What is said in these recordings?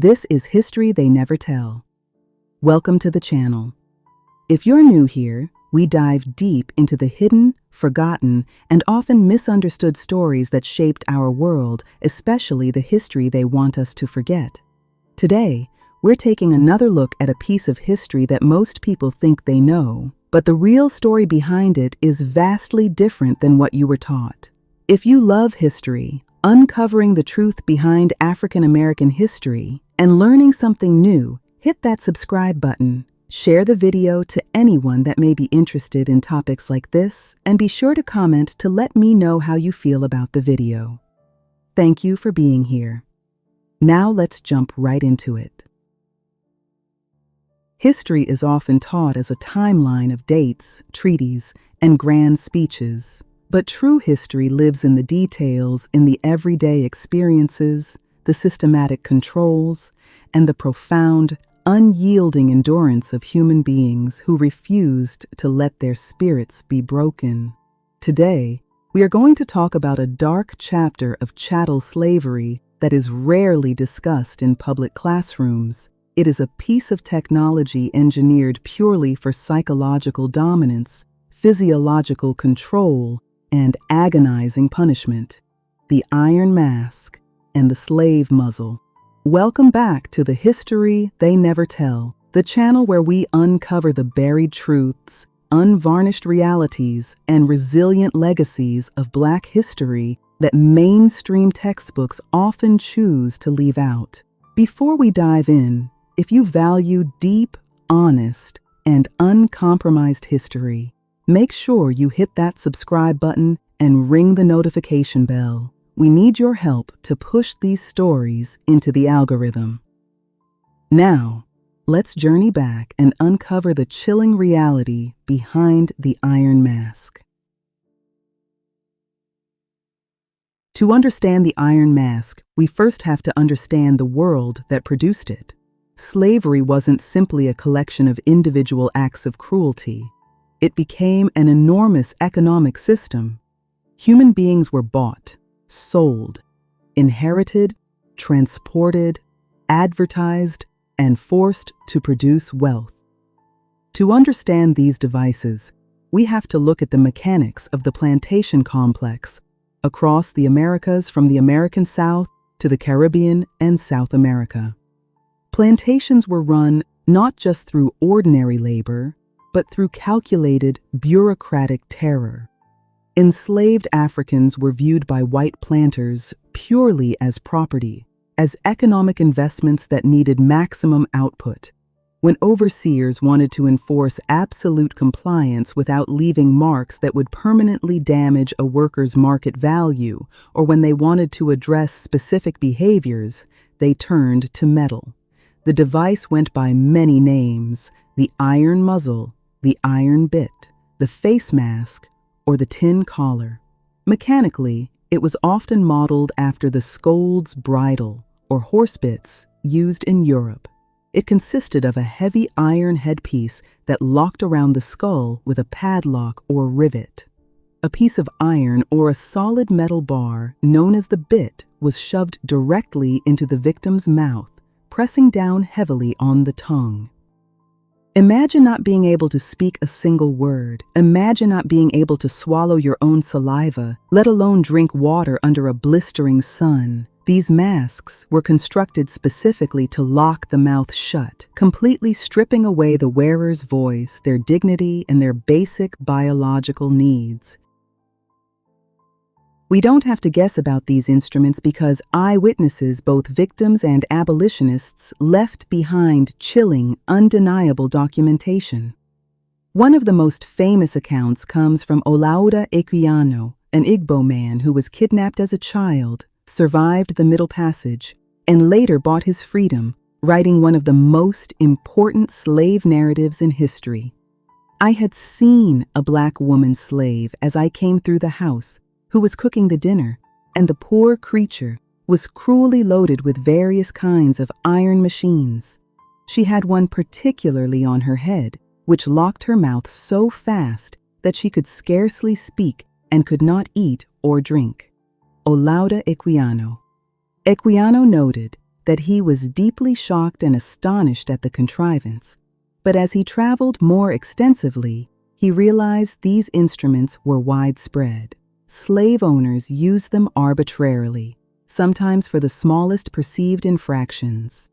This is History They Never Tell. Welcome to the channel. If you're new here, we dive deep into the hidden, forgotten, and often misunderstood stories that shaped our world, especially the history they want us to forget. Today, we're taking another look at a piece of history that most people think they know, but the real story behind it is vastly different than what you were taught. If you love history, uncovering the truth behind African American history, and learning something new, hit that subscribe button. Share the video to anyone that may be interested in topics like this, and be sure to comment to let me know how you feel about the video. Thank you for being here. Now let's jump right into it. History is often taught as a timeline of dates, treaties, and grand speeches. But true history lives in the details, in the everyday experiences, the systematic controls, and the profound, unyielding endurance of human beings who refused to let their spirits be broken. Today, we are going to talk about a dark chapter of chattel slavery that is rarely discussed in public classrooms. It is a piece of technology engineered purely for psychological dominance, physiological control, and agonizing punishment. The Iron Mask and the Slave Muzzle. Welcome back to the History They Never Tell, the channel where we uncover the buried truths, unvarnished realities, and resilient legacies of Black history that mainstream textbooks often choose to leave out. Before we dive in, if you value deep, honest, and uncompromised history, make sure you hit that subscribe button and ring the notification bell. We need your help to push these stories into the algorithm. Now, let's journey back and uncover the chilling reality behind the Iron Mask. To understand the Iron Mask, we first have to understand the world that produced it. Slavery wasn't simply a collection of individual acts of cruelty. It became an enormous economic system. Human beings were bought, sold, inherited, transported, advertised, and forced to produce wealth. To understand these devices, we have to look at the mechanics of the plantation complex across the Americas, from the American South to the Caribbean and South America. Plantations were run not just through ordinary labor, but through calculated, bureaucratic terror. Enslaved Africans were viewed by white planters purely as property, as economic investments that needed maximum output. When overseers wanted to enforce absolute compliance without leaving marks that would permanently damage a worker's market value, or when they wanted to address specific behaviors, they turned to metal. The device went by many names: the iron muzzle, the iron bit, the face mask, or the tin collar. Mechanically, it was often modeled after the scold's bridle, or horse bits, used in Europe. It consisted of a heavy iron headpiece that locked around the skull with a padlock or rivet. A piece of iron or a solid metal bar, known as the bit, was shoved directly into the victim's mouth, pressing down heavily on the tongue. Imagine not being able to speak a single word. Imagine not being able to swallow your own saliva, let alone drink water under a blistering sun. These masks were constructed specifically to lock the mouth shut, completely stripping away the wearer's voice, their dignity, and their basic biological needs. We don't have to guess about these instruments because eyewitnesses, both victims and abolitionists, left behind chilling, undeniable documentation. One of the most famous accounts comes from Olaudah Equiano, an Igbo man who was kidnapped as a child, survived the Middle Passage, and later bought his freedom, writing one of the most important slave narratives in history. "I had seen a Black woman slave as I came through the house, who was cooking the dinner, and the poor creature was cruelly loaded with various kinds of iron machines. She had one particularly on her head, which locked her mouth so fast that she could scarcely speak and could not eat or drink." Olaudah Equiano. Equiano noted, that he was deeply shocked and astonished at the contrivance. But as he traveled more extensively, he realized these instruments were widespread. Slave owners used them arbitrarily, sometimes for the smallest perceived infractions.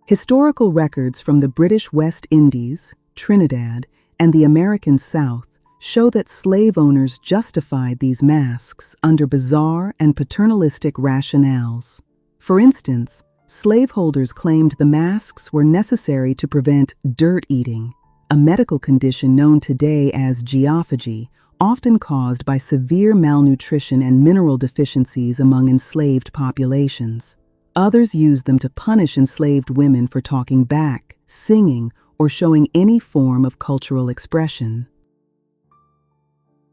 Historical records from the British West Indies, Trinidad, and the American South show that slave owners justified these masks under bizarre and paternalistic rationales. For instance, slaveholders claimed the masks were necessary to prevent dirt eating, a medical condition known today as geophagy, often caused by severe malnutrition and mineral deficiencies among enslaved populations. Others used them to punish enslaved women for talking back, singing, or showing any form of cultural expression.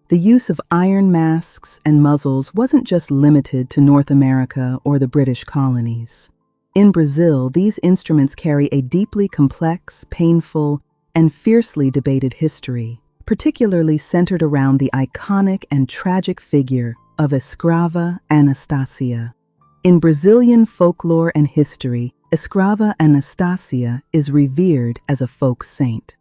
The use of iron masks and muzzles wasn't just limited to North America or the British colonies. In Brazil, these instruments carry a deeply complex, painful, and fiercely debated history, particularly centered around the iconic and tragic figure of Escrava Anastácia. In Brazilian folklore and history, Escrava Anastácia is revered as a folk saint.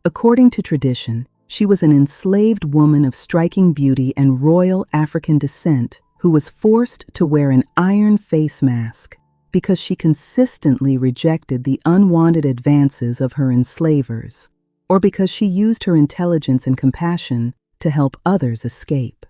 According to tradition, she was an enslaved woman of striking beauty and royal African descent who was forced to wear an iron face mask because she consistently rejected the unwanted advances of her enslavers, or because she used her intelligence and compassion to help others escape.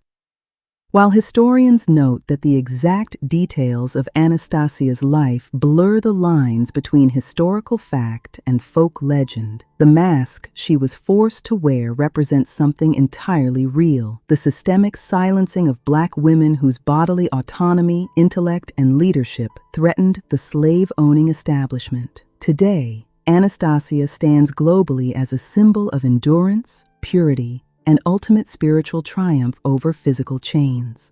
While historians note that the exact details of Anastácia's life blur the lines between historical fact and folk legend, the mask she was forced to wear represents something entirely real: the systemic silencing of Black women whose bodily autonomy, intellect, and leadership threatened the slave-owning establishment. Today, Anastácia stands globally as a symbol of endurance, purity, and ultimate spiritual triumph over physical chains.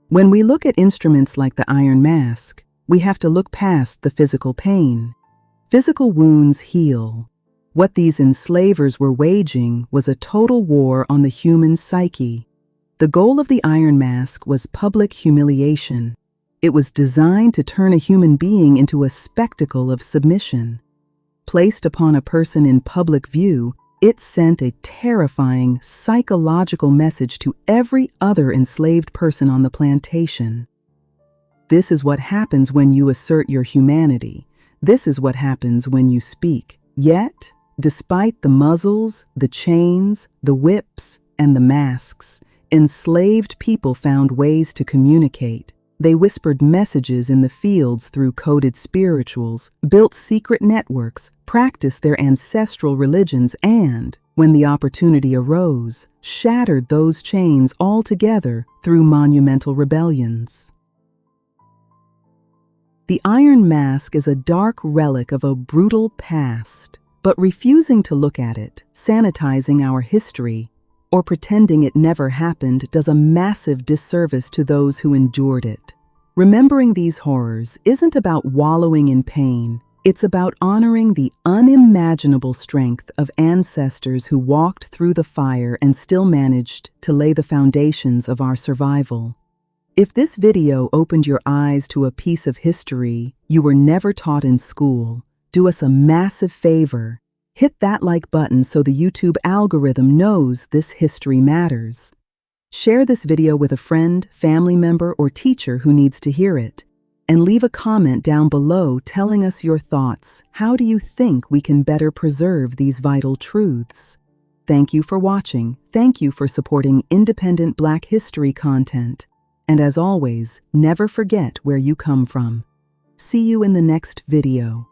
When we look at instruments like the iron mask, we have to look past the physical pain. Physical wounds heal. What these enslavers were waging was a total war on the human psyche. The goal of the iron mask was public humiliation. It was designed to turn a human being into a spectacle of submission. Placed upon a person in public view, it sent a terrifying psychological message to every other enslaved person on the plantation. This is what happens when you assert your humanity. This is what happens when you speak. Yet, despite the muzzles, the chains, the whips, and the masks, enslaved people found ways to communicate. They whispered messages in the fields through coded spirituals, built secret networks, practiced their ancestral religions, and, when the opportunity arose, shattered those chains altogether through monumental rebellions. The iron mask is a dark relic of a brutal past, but refusing to look at it, sanitizing our history, or pretending it never happened does a massive disservice to those who endured it. Remembering these horrors isn't about wallowing in pain. It's about honoring the unimaginable strength of ancestors who walked through the fire and still managed to lay the foundations of our survival. If this video opened your eyes to a piece of history you were never taught in school, do us a massive favor. Hit that like button so the YouTube algorithm knows this history matters. Share this video with a friend, family member, or teacher who needs to hear it. And leave a comment down below telling us your thoughts. How do you think we can better preserve these vital truths? Thank you for watching. Thank you for supporting independent Black history content. And as always, never forget where you come from. See you in the next video.